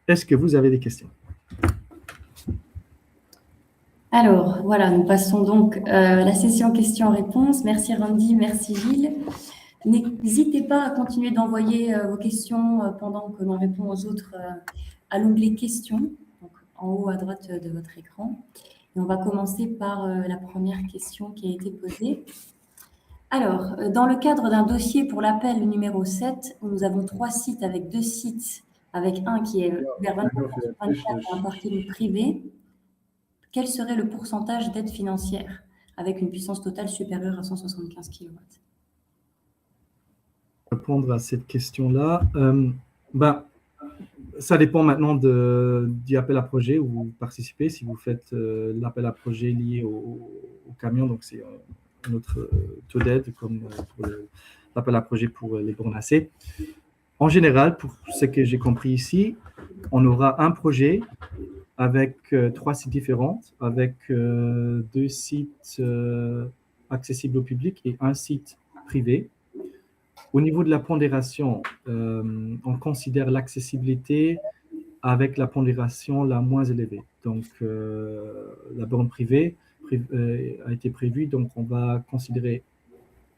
Est-ce que vous avez des questions? Alors, voilà, nous passons donc à la session questions-réponses. Merci Randy, merci Gilles. N'hésitez pas à continuer d'envoyer vos questions pendant que l'on répond aux autres à l'onglet questions, donc en haut à droite de votre écran. Et on va commencer par la première question qui a été posée. Alors, dans le cadre d'un dossier pour l'appel numéro 7, où nous avons 3 sites avec 2 sites, avec un qui est vers 24 et un parking privé, quel serait le pourcentage d'aide financière avec une puissance totale supérieure à 175 kW? Répondre à cette question-là, ça dépend maintenant du appel à projet où vous participez. Si vous faites l'appel à projet lié au camion, donc c'est notre taux d'aide comme pour l'appel à projet pour les bornes AC. En général, pour ce que j'ai compris ici, on aura un projet avec 3 sites différents, avec 2 sites accessibles au public et un site privé. Au niveau de la pondération, on considère l'accessibilité avec la pondération la moins élevée. Donc, la borne privée a été prévu, donc on va considérer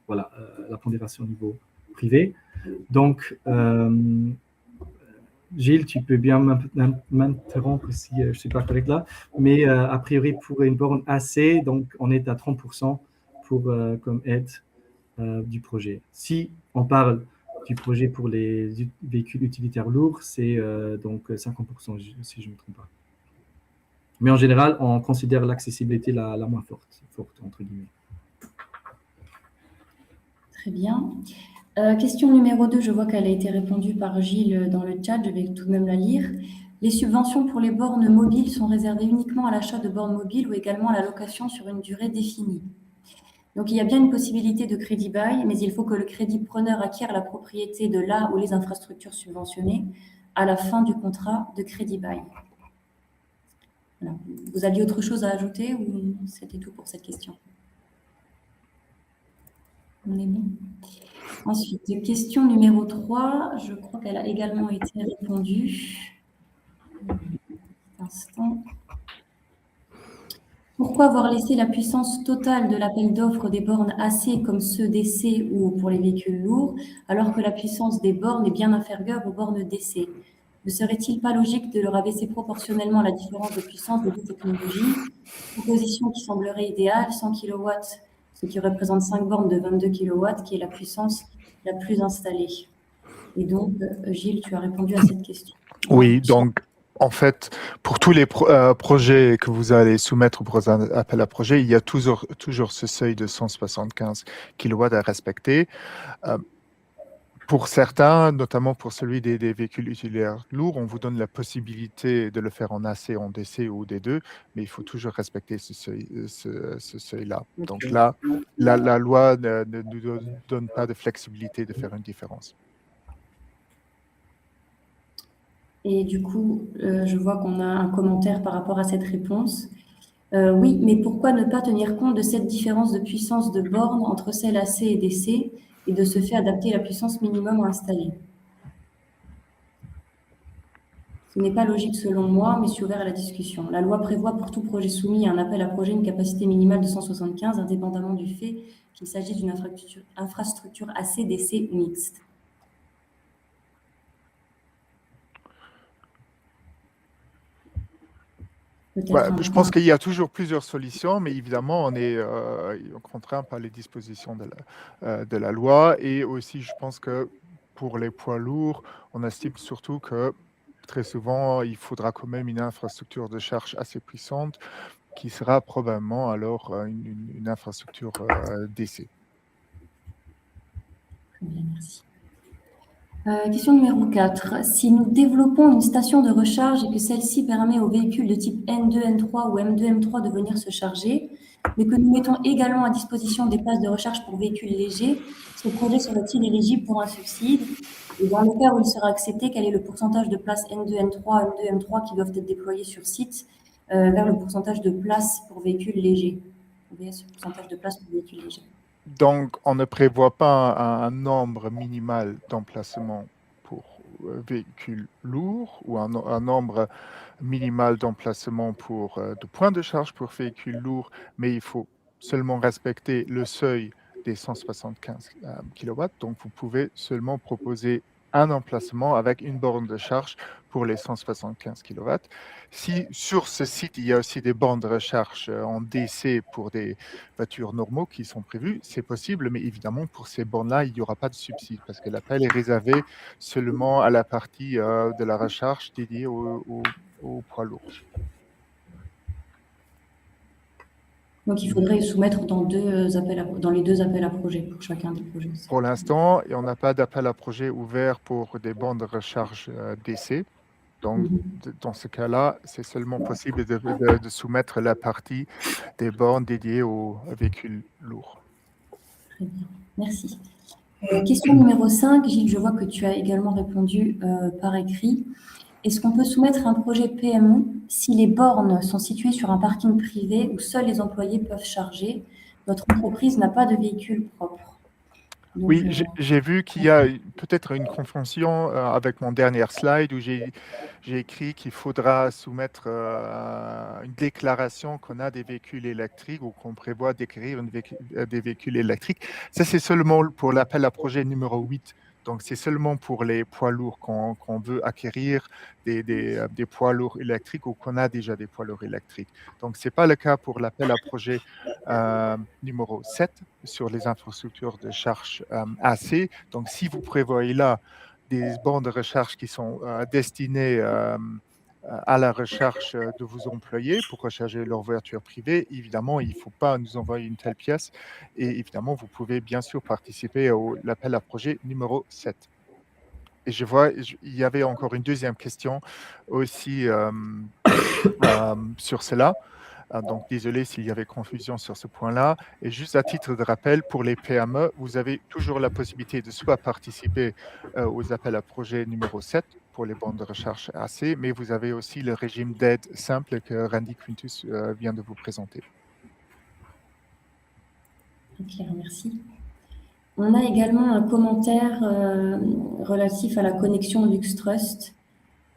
voilà, la pondération au niveau privé. Donc, Gilles, tu peux bien m'interrompre si je ne suis pas correct là, mais a priori, pour une borne AC, donc on est à 30% comme aide du projet. Si on parle du projet pour les véhicules utilitaires lourds, c'est donc 50%, si je ne me trompe pas. Mais en général, on considère l'accessibilité la moins forte, entre guillemets. Très bien. Question numéro 2, je vois qu'elle a été répondue par Gilles dans le chat, je vais tout de même la lire. Les subventions pour les bornes mobiles sont réservées uniquement à l'achat de bornes mobiles ou également à la location sur une durée définie. Donc, il y a bien une possibilité de crédit bail, mais il faut que le crédit preneur acquiert la propriété de là ou les infrastructures subventionnées à la fin du contrat de crédit bail. Voilà. Vous aviez autre chose à ajouter ou c'était tout pour cette question? On est bon. Ensuite, question numéro 3, je crois qu'elle a également été répondue. Un instant. Pourquoi avoir laissé la puissance totale de l'appel d'offres des bornes AC comme ceux DC ou pour les véhicules lourds, alors que la puissance des bornes est bien inférieure aux bornes DC? Ne serait-il pas logique de leur abaisser proportionnellement la différence de puissance des deux technologies? Proposition qui semblerait idéale, 100 kW, ce qui représente 5 bornes de 22 kW, qui est la puissance la plus installée. Et donc, Gilles, tu as répondu à cette question. Oui, donc en fait, pour tous les projets que vous allez soumettre pour un appel à projet, il y a toujours ce seuil de 175 kW à respecter. Pour certains, notamment pour celui des véhicules utilitaires lourds, on vous donne la possibilité de le faire en AC, en DC ou des deux, mais il faut toujours respecter ce seuil-là. Donc là, la loi ne nous donne pas de flexibilité de faire une différence. Et du coup, je vois qu'on a un commentaire par rapport à cette réponse. Oui, mais pourquoi ne pas tenir compte de cette différence de puissance de borne entre celle AC et DC et de ce fait adapter la puissance minimum installée? Ce n'est pas logique selon moi, mais c'est ouvert à la discussion. La loi prévoit pour tout projet soumis à un appel à projet une capacité minimale de 175, indépendamment du fait qu'il s'agisse d'une infrastructure AC, DC ou mixte. Je pense qu'il y a toujours plusieurs solutions, mais évidemment, on est contraint par les dispositions de la loi. Et aussi, je pense que pour les poids lourds, on estime surtout que très souvent, il faudra quand même une infrastructure de charge assez puissante qui sera probablement alors une infrastructure DC. Très bien, merci. Question numéro 4. Si nous développons une station de recharge et que celle-ci permet aux véhicules de type N2, N3 ou M2, M3 de venir se charger, mais que nous mettons également à disposition des places de recharge pour véhicules légers, ce projet serait-il éligible pour un subside? Et dans le cas où il sera accepté, quel est le pourcentage de places N2, N3, M2, M3 qui doivent être déployées sur site vers le pourcentage de places pour véhicules légers? VS, pourcentage de places pour véhicules légers. Donc, on ne prévoit pas un nombre minimal d'emplacements pour véhicules lourds ou un nombre minimal d'emplacements de points de charge pour véhicules lourds, mais il faut seulement respecter le seuil des 175 kW. Donc, vous pouvez seulement proposer un emplacement avec une borne de charge pour les 175 kW. Si sur ce site, il y a aussi des bornes de recharge en DC pour des voitures normaux qui sont prévues, c'est possible, mais évidemment, pour ces bornes-là, il n'y aura pas de subside parce que l'appel est réservé seulement à la partie de la recharge dédiée aux poids lourds. Donc, il faudrait soumettre dans les deux appels à projet pour chacun des projets. Pour l'instant, on n'a pas d'appel à projet ouvert pour des bornes de recharge DC. Donc, dans ce cas-là, c'est seulement possible de soumettre la partie des bornes dédiées aux véhicules lourds. Très bien, merci. Question numéro 5, Gilles, je vois que tu as également répondu par écrit. Est-ce qu'on peut soumettre un projet PME si les bornes sont situées sur un parking privé où seuls les employés peuvent charger? Notre entreprise n'a pas de véhicule propre. Donc, Oui, j'ai vu qu'il y a peut-être une confusion avec mon dernier slide où j'ai écrit qu'il faudra soumettre une déclaration qu'on a des véhicules électriques ou qu'on prévoit d'acquérir des véhicules électriques. Ça, c'est seulement pour l'appel à projet numéro 8. Donc, c'est seulement pour les poids lourds qu'on veut acquérir des poids lourds électriques ou qu'on a déjà des poids lourds électriques. Donc, ce n'est pas le cas pour l'appel à projet numéro 7 sur les infrastructures de charge AC. Donc, si vous prévoyez là des bornes de recharge qui sont destinées à la recherche de vos employés pour recharger leur voiture privée, évidemment, il ne faut pas nous envoyer une telle pièce. Et évidemment, vous pouvez bien sûr participer à l'appel à projet numéro 7. Et je vois, il y avait encore une deuxième question aussi sur cela. Donc, désolé s'il y avait confusion sur ce point-là. Et juste à titre de rappel, pour les PME, vous avez toujours la possibilité de soit participer aux appels à projet numéro 7 pour les bornes de recherche AC, mais vous avez aussi le régime d'aide simple que Randy Quintus vient de vous présenter. Claire, merci. On a également un commentaire relatif à la connexion LuxTrust.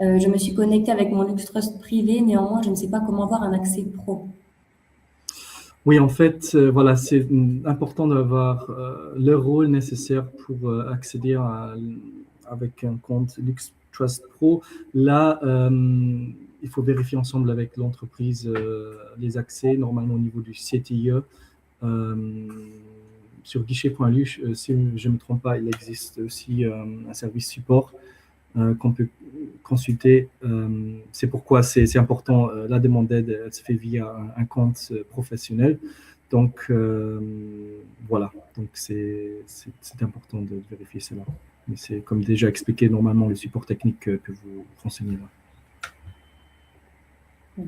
Je me suis connectée avec mon LuxTrust privé, néanmoins, je ne sais pas comment avoir un accès pro. Oui, en fait, voilà, c'est important d'avoir le rôle nécessaire pour accéder avec un compte LuxTrust Pro. Là, il faut vérifier ensemble avec l'entreprise les accès, normalement au niveau du CTIE. Sur guichet.lu, si je ne me trompe pas, il existe aussi un service support qu'on peut consulter. C'est pourquoi c'est important, la demande d'aide, elle se fait via un compte professionnel. Donc, voilà, donc c'est important de vérifier cela. Mais c'est comme déjà expliqué, normalement, le support technique que vous renseignez là.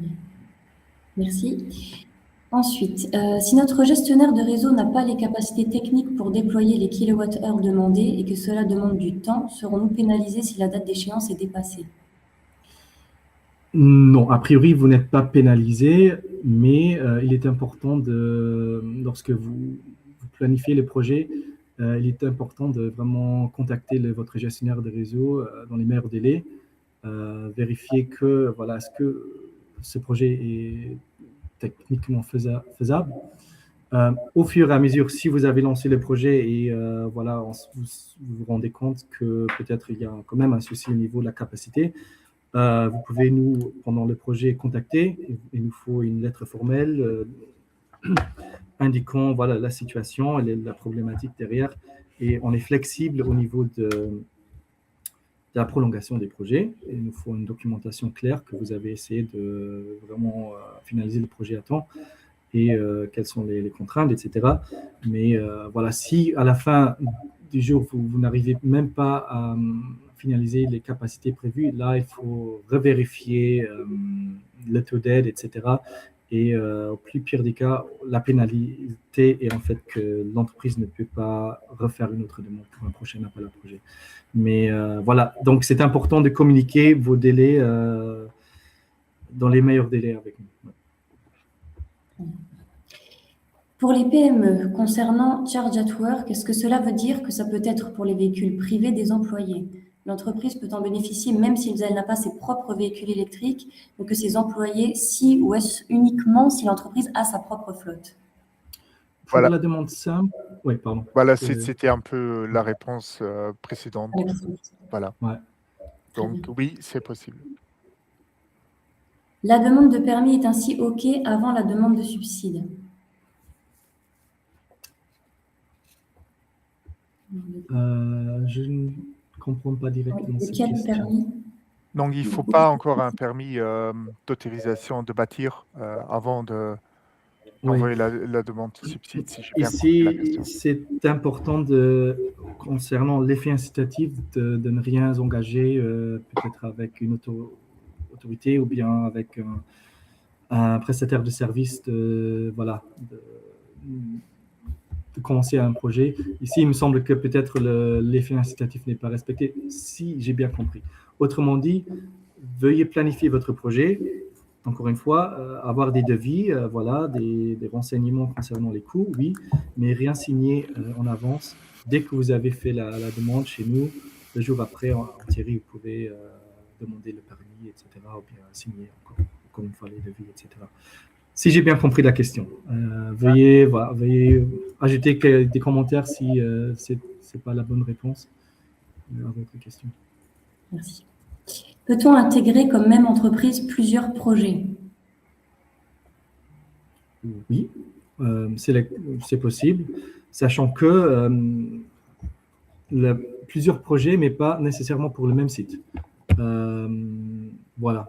Merci. Ensuite, si notre gestionnaire de réseau n'a pas les capacités techniques pour déployer les kilowattheures demandés et que cela demande du temps, serons-nous pénalisés si la date d'échéance est dépassée? Non, a priori, vous n'êtes pas pénalisé, mais il est important lorsque vous planifiez le projet, il est important de vraiment contacter votre gestionnaire de réseau dans les meilleurs délais, vérifier que, voilà, est-ce que ce projet est techniquement faisable. Au fur et à mesure, si vous avez lancé le projet et voilà, vous vous rendez compte que peut-être il y a quand même un souci au niveau de la capacité, vous pouvez nous, pendant le projet, contacter. Il nous faut une lettre formelle indiquant voilà, la situation, la problématique derrière. Et on est flexible au niveau de la prolongation des projets. Et il nous faut une documentation claire que vous avez essayé de vraiment finaliser le projet à temps et quelles sont les contraintes, etc. Mais voilà, si à la fin du jour, vous n'arrivez même pas à finaliser les capacités prévues, là, il faut revérifier le taux d'aide, etc. Et au plus pire des cas, la pénalité est en fait que l'entreprise ne peut pas refaire une autre demande pour un prochain appel à projet. Mais voilà, donc c'est important de communiquer vos délais dans les meilleurs délais avec nous. Ouais. Pour les PME, concernant Charge at Work, est-ce que cela veut dire que ça peut être pour les véhicules privés des employés? L'entreprise peut en bénéficier même si elle n'a pas ses propres véhicules électriques, mais que ses employés, si ou est-ce uniquement si l'entreprise a sa propre flotte? Pour la demande simple, oui, pardon. Voilà, c'était un peu la réponse précédente. Voilà. Ouais. Donc oui, c'est possible. La demande de permis est ainsi OK avant la demande de subside. Je ne comprends pas directement cette question. Permis? Donc, il ne faut pas encore un permis d'autorisation de bâtir avant d'envoyer la demande de subside, si j'ai bien compris la question. C'est important concernant l'effet incitatif de ne rien engager, peut-être avec une autorité ou bien avec un prestataire de service de commencer un projet. Ici, il me semble que peut-être l'effet incitatif n'est pas respecté, si j'ai bien compris. Autrement dit, veuillez planifier votre projet. Encore une fois, avoir des devis, voilà, des renseignements concernant les coûts, oui, mais rien signer en avance dès que vous avez fait la demande chez nous, le jour après, en Thierry, vous pouvez demander le permis, etc., ou bien signer encore une fois les devis, etc. Si j'ai bien compris la question, veuillez ajouter des commentaires si ce n'est pas la bonne réponse à votre question. Merci. Peut-on intégrer comme même entreprise plusieurs projets? Oui, c'est possible, sachant que plusieurs projets, mais pas nécessairement pour le même site. Voilà.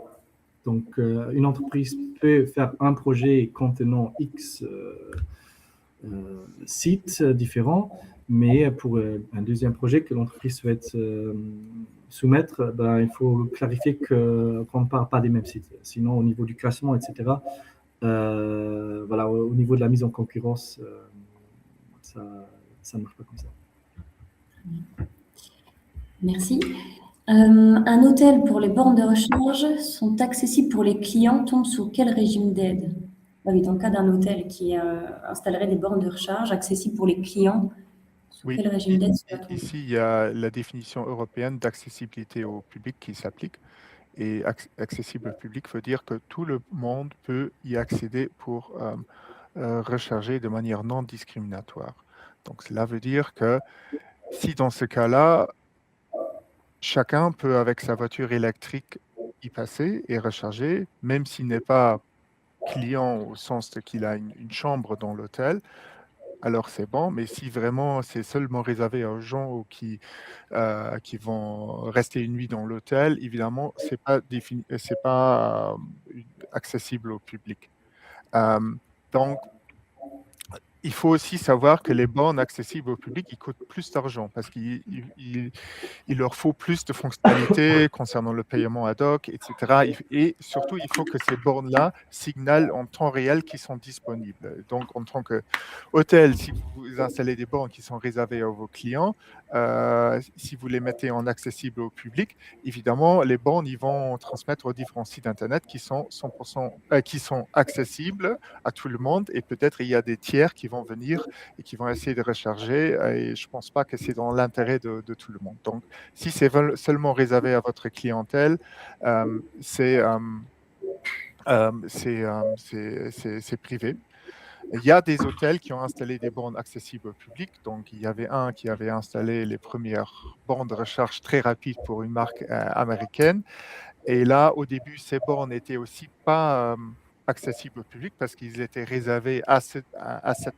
Donc, une entreprise peut faire un projet contenant X sites différents, mais pour un deuxième projet que l'entreprise souhaite soumettre, il faut clarifier qu'on ne parle pas des mêmes sites. Sinon, au niveau du classement, etc., voilà, au niveau de la mise en concurrence, ça ne marche pas comme ça. Merci. Un hôtel pour les bornes de recharge sont accessibles pour les clients tombe sous quel régime d'aide? Oui, dans le cas d'un hôtel qui installerait des bornes de recharge accessibles pour les clients, sous Oui, quel régime d'aide cela tombe? ici, il y a la définition européenne d'accessibilité au public qui s'applique. Et accessible au public veut dire que tout le monde peut y accéder pour recharger de manière non discriminatoire. Donc, cela veut dire que si dans ce cas-là, chacun peut, avec sa voiture électrique, y passer et recharger, même s'il n'est pas client au sens qu'il a une chambre dans l'hôtel, alors c'est bon. Mais si vraiment c'est seulement réservé aux gens qui vont rester une nuit dans l'hôtel, évidemment, c'est pas accessible au public. Donc, il faut aussi savoir que les bornes accessibles au public, ils coûtent plus d'argent parce qu'il leur faut plus de fonctionnalités concernant le paiement ad hoc, etc. Et surtout, il faut que ces bornes-là signalent en temps réel qu'ils sont disponibles. Donc, en tant qu'hôtel, si vous installez des bornes qui sont réservées à vos clients, si vous les mettez en accessible au public, évidemment, les bornes, ils vont transmettre aux différents sites Internet qui sont 100%, qui sont accessibles à tout le monde. Et peut-être il y a des tiers qui vont venir et qui vont essayer de recharger. Et je ne pense pas que c'est dans l'intérêt de tout le monde. Donc, si c'est seulement réservé à votre clientèle, c'est privé. Il y a des hôtels qui ont installé des bornes accessibles au public. Donc, il y avait un qui avait installé les premières bornes de recharge très rapides pour une marque américaine. Et là, au début, ces bornes n'étaient aussi pas accessibles au public parce qu'ils étaient réservés à cette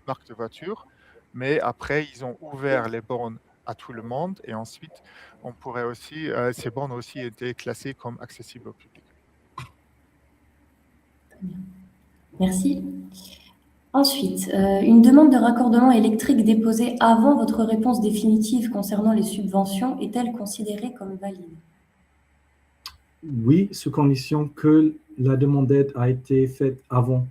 marque de voiture. Mais après, ils ont ouvert les bornes à tout le monde. Et ensuite, on pourrait aussi, ces bornes ont aussi été classées comme accessibles au public. Merci. Ensuite, une demande de raccordement électrique déposée avant votre réponse définitive concernant les subventions est-elle considérée comme valide? Oui, sous condition que la demande d'aide a été faite avant.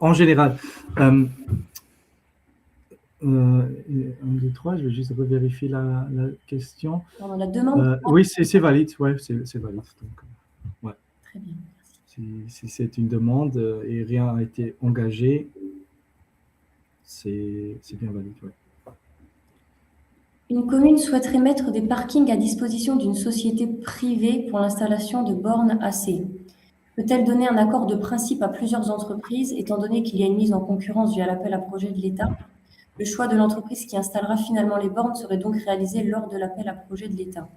En général. 1, 2, 3, je vais juste revérifier la question. Pardon, la demande. Oui, c'est valide. Ouais, c'est valide. Donc, ouais. Très bien. Si c'est une demande et rien n'a été engagé, c'est bien valide. Ouais. Une commune souhaiterait mettre des parkings à disposition d'une société privée pour l'installation de bornes AC. Peut-elle donner un accord de principe à plusieurs entreprises, étant donné qu'il y a une mise en concurrence via l'appel à projet de l'État? Le choix de l'entreprise qui installera finalement les bornes serait donc réalisé lors de l'appel à projet de l'État.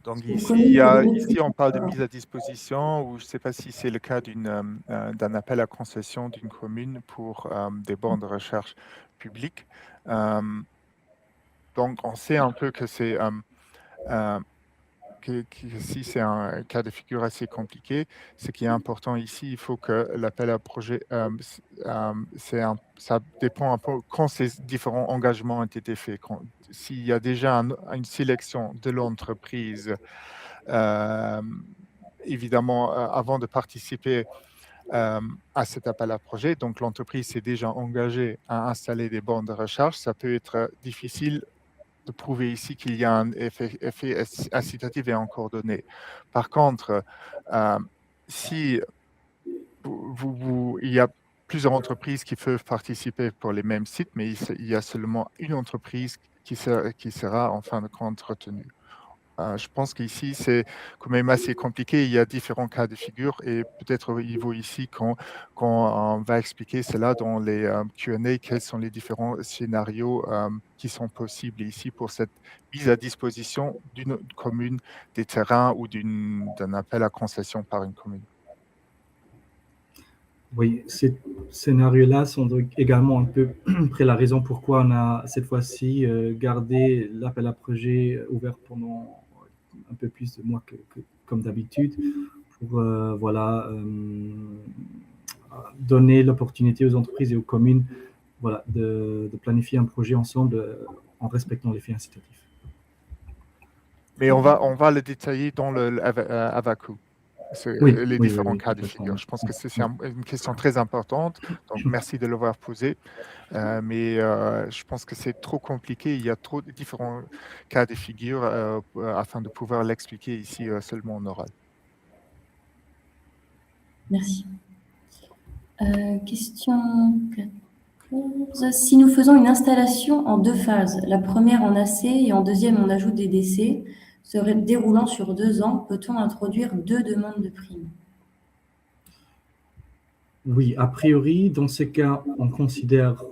Donc ici, on parle de mise à disposition, ou je ne sais pas si c'est le cas d'un appel à concession d'une commune pour des bornes de recherche publiques. Donc, on sait un peu que c'est si c'est un cas de figure assez compliqué, ce qui est important ici, il faut que l'appel à projet, ça dépend un peu quand ces différents engagements ont été faits. S'il y a déjà une sélection de l'entreprise, évidemment, avant de participer à cet appel à projet, donc l'entreprise s'est déjà engagée à installer des bornes de recharge, ça peut être difficile de prouver ici qu'il y a un effet incitatif et en coordonné. Par contre, si il y a plusieurs entreprises qui peuvent participer pour les mêmes sites, mais il y a seulement une entreprise qui sera en fin de compte retenue. Je pense qu'ici, c'est quand même assez compliqué. Il y a différents cas de figure et peut-être il vaut ici qu'on va expliquer cela dans les Q&A, quels sont les différents scénarios qui sont possibles ici pour cette mise à disposition d'une commune des terrains ou d'un appel à concession par une commune. Oui, ces scénarios-là sont donc également un peu près la raison pourquoi on a cette fois-ci gardé l'appel à projet ouvert pendant un peu plus de mois que comme d'habitude, pour donner l'opportunité aux entreprises et aux communes de planifier un projet ensemble en respectant l'effet incitatif. Mais on va le détailler dans le AVACU. Les différents cas de figure. Je pense que c'est une question très importante, donc merci de l'avoir posée, mais je pense que c'est trop compliqué, il y a trop de différents cas de figure afin de pouvoir l'expliquer ici seulement en oral. Merci. Question 14. Si nous faisons une installation en 2 phases, la première en AC et en deuxième on ajoute des DC, se déroulant sur 2 ans, peut-on introduire 2 demandes de primes? Oui, a priori, dans ce cas, on considère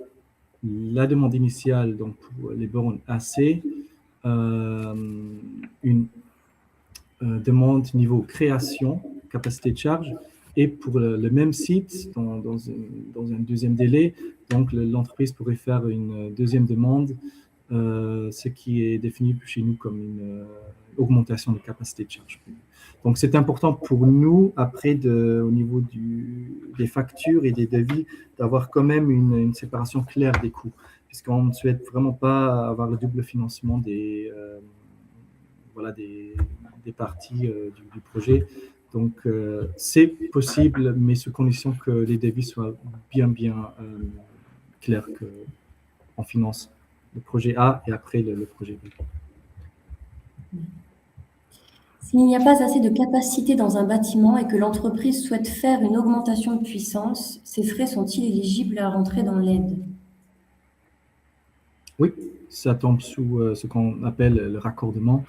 la demande initiale, donc pour les bornes AC, une demande niveau création, capacité de charge, et pour le même site, dans un deuxième délai, donc l'entreprise pourrait faire une deuxième demande, ce qui est défini chez nous comme une augmentation de capacité de charge. Donc, c'est important pour nous, après, au niveau des factures et des devis, d'avoir quand même une séparation claire des coûts, puisqu'on ne souhaite vraiment pas avoir le double financement des parties du projet. Donc, c'est possible, mais sous condition que les devis soient bien clairs, qu'on finance le projet A et après le projet B. S'il n'y a pas assez de capacité dans un bâtiment et que l'entreprise souhaite faire une augmentation de puissance, ces frais sont-ils éligibles à rentrer dans l'aide? Oui, ça tombe sous ce qu'on appelle le raccordement.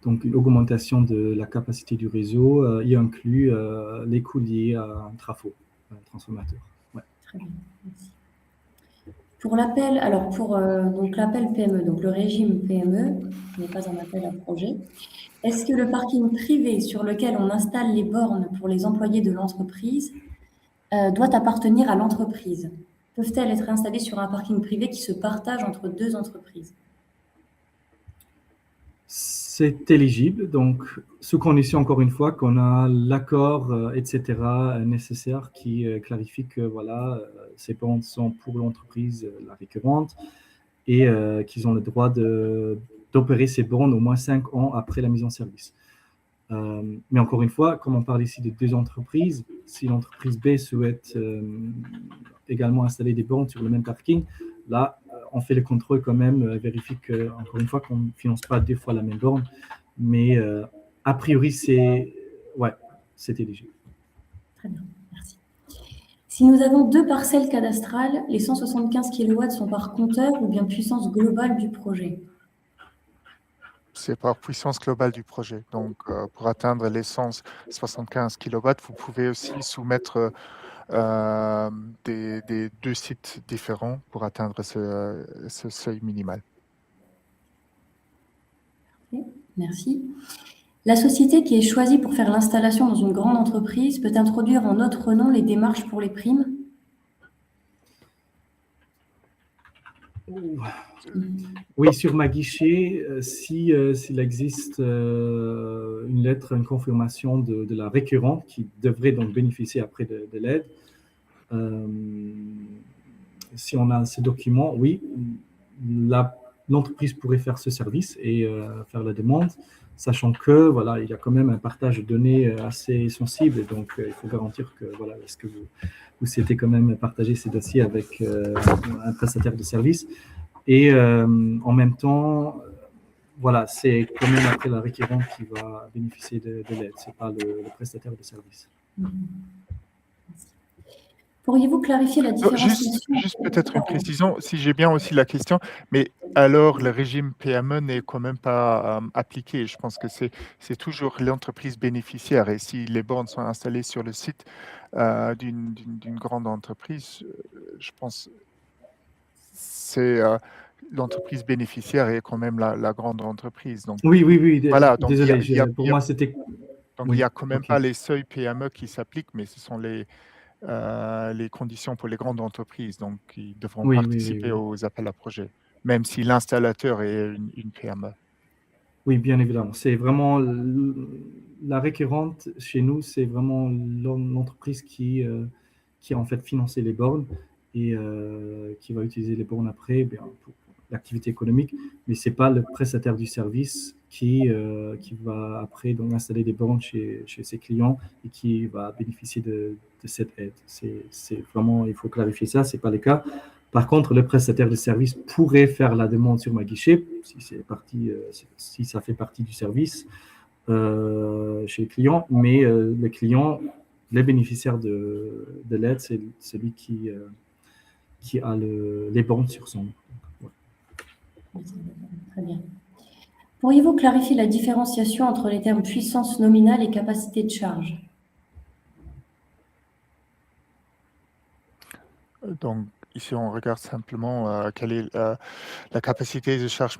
Donc, l'augmentation de la capacité du réseau y inclut les coûts liés à un trafo, un transformateur. Ouais. Très bien, merci. Pour l'appel, donc l'appel PME, donc le régime PME, qui n'est pas un appel à projet, est-ce que le parking privé sur lequel on installe les bornes pour les employés de l'entreprise doit appartenir à l'entreprise? Peuvent-elles être installées sur un parking privé qui se partage entre 2 entreprises? C'est éligible, donc sous condition, encore une fois, qu'on a l'accord, etc., nécessaire qui clarifie que ces bornes sont pour l'entreprise la récurrente et qu'ils ont le droit d'opérer ces bornes au moins 5 ans après la mise en service. Mais encore une fois, comme on parle ici de 2 entreprises, si l'entreprise B souhaite également installer des bornes sur le même parking, là, on fait le contrôle quand même, vérifie encore une fois qu'on ne finance pas 2 fois la même borne, mais a priori, c'est éligible. Très bien, merci. Si nous avons 2 parcelles cadastrales, les 175 kW sont par compteur ou bien puissance globale du projet? C'est par puissance globale du projet. Donc, pour atteindre les 175 kW, vous pouvez aussi soumettre des 2 sites différents pour atteindre ce seuil minimal. Merci. La société qui est choisie pour faire l'installation dans une grande entreprise peut introduire en notre nom les démarches pour les primes? Oui, sur ma guichet, s'il existe une lettre, une confirmation de la récurrente qui devrait donc bénéficier après de l'aide, si on a ces documents, oui, l'entreprise pourrait faire ce service et faire la demande, sachant que il y a quand même un partage de données assez sensible, et donc il faut garantir que est-ce que vous souhaitez quand même partager ces dossiers avec un prestataire de service. Et en même temps, voilà, c'est quand même après la requérante qui va bénéficier de l'aide, ce n'est pas le prestataire de service. Pourriez-vous clarifier la différenciation? Juste peut-être une précision, si j'ai bien aussi la question, mais alors le régime PME n'est quand même pas appliqué. Je pense que c'est toujours l'entreprise bénéficiaire. Et si les bornes sont installées sur le site d'une grande entreprise, je pense c'est l'entreprise bénéficiaire est quand même la grande entreprise. Donc, Oui, voilà, donc désolé, pour moi c'était... Donc, il n'y a quand même pas les seuils PME qui s'appliquent, mais ce sont les conditions pour les grandes entreprises. Donc, ils devront participer aux appels à projets, même si l'installateur est une PME. Oui, bien évidemment. C'est vraiment la requérante chez nous, c'est vraiment l'entreprise qui a en fait financé les bornes et qui va utiliser les bornes après pour l'activité économique, mais ce n'est pas le prestataire du service qui va après donc installer des bornes chez ses clients et qui va bénéficier de cette aide. C'est vraiment, il faut clarifier ça, ce n'est pas le cas. Par contre, le prestataire de service pourrait faire la demande sur ma guichet, si ça fait partie du service chez le client, mais le client, les bénéficiaires de l'aide, c'est celui qui a les bornes sur son. Très bien. Pourriez-vous clarifier la différenciation entre les termes puissance nominale et capacité de charge? Donc, ici, on regarde simplement quelle est la capacité de charge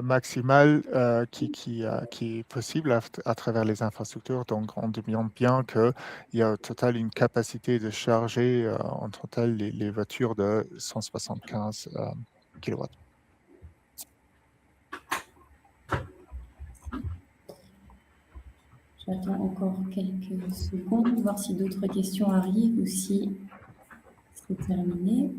maximale qui est possible à travers les infrastructures. Donc, on demande bien qu'il y a au total une capacité de charger en total les voitures de 175 kW. J'attends encore quelques secondes, voir si d'autres questions arrivent ou si c'est terminé.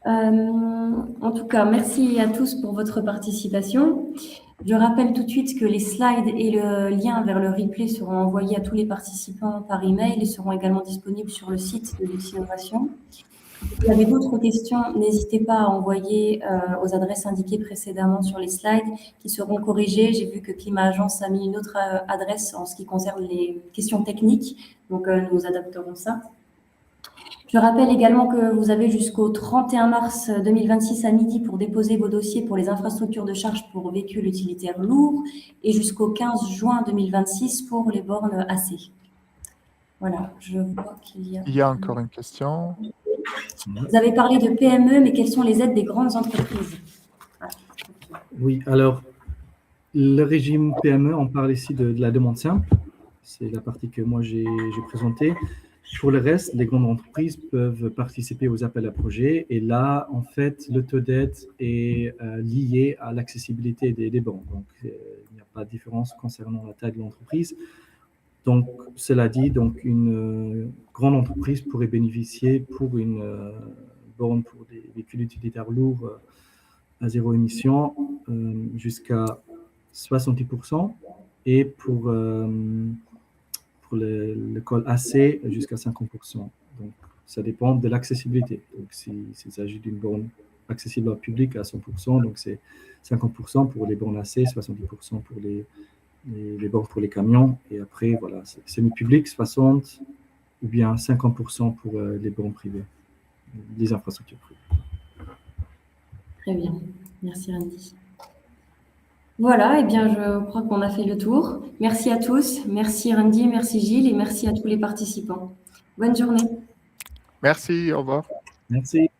En tout cas, merci à tous pour votre participation. Je rappelle tout de suite que les slides et le lien vers le replay seront envoyés à tous les participants par email et seront également disponibles sur le site de Luxinnovation. Si vous avez d'autres questions, n'hésitez pas à envoyer aux adresses indiquées précédemment sur les slides qui seront corrigées. J'ai vu que Climat Agence a mis une autre adresse en ce qui concerne les questions techniques, donc nous adapterons ça. Je rappelle également que vous avez jusqu'au 31 mars 2026 à midi pour déposer vos dossiers pour les infrastructures de charge pour véhicules utilitaires lourds et jusqu'au 15 juin 2026 pour les bornes AC. Voilà, je vois qu'il y a... Il y a encore une question. Vous avez parlé de PME, mais quelles sont les aides des grandes entreprises? Oui, alors, le régime PME, on parle ici de la demande simple. C'est la partie que moi j'ai présentée. Pour le reste, les grandes entreprises peuvent participer aux appels à projets. Et là, en fait, le taux d'aide est lié à l'accessibilité des bornes. Donc, il n'y a pas de différence concernant la taille de l'entreprise. Donc, cela dit, donc une grande entreprise pourrait bénéficier pour une borne pour des véhicules utilitaires lourds à zéro émission jusqu'à 70% et pour le col AC jusqu'à 50%. Donc, ça dépend de l'accessibilité. Donc, s'il s'agit d'une borne accessible au public à 100%, donc c'est 50% pour les bornes AC, 70% pour les bornes pour les camions. Et après, voilà, c'est semi-public, 60% ou bien 50% pour les bornes privées, les infrastructures privées. Très bien. Merci, Randy. Voilà, eh bien, je crois qu'on a fait le tour. Merci à tous. Merci, Randy, merci, Gilles, et merci à tous les participants. Bonne journée. Merci, au revoir. Merci.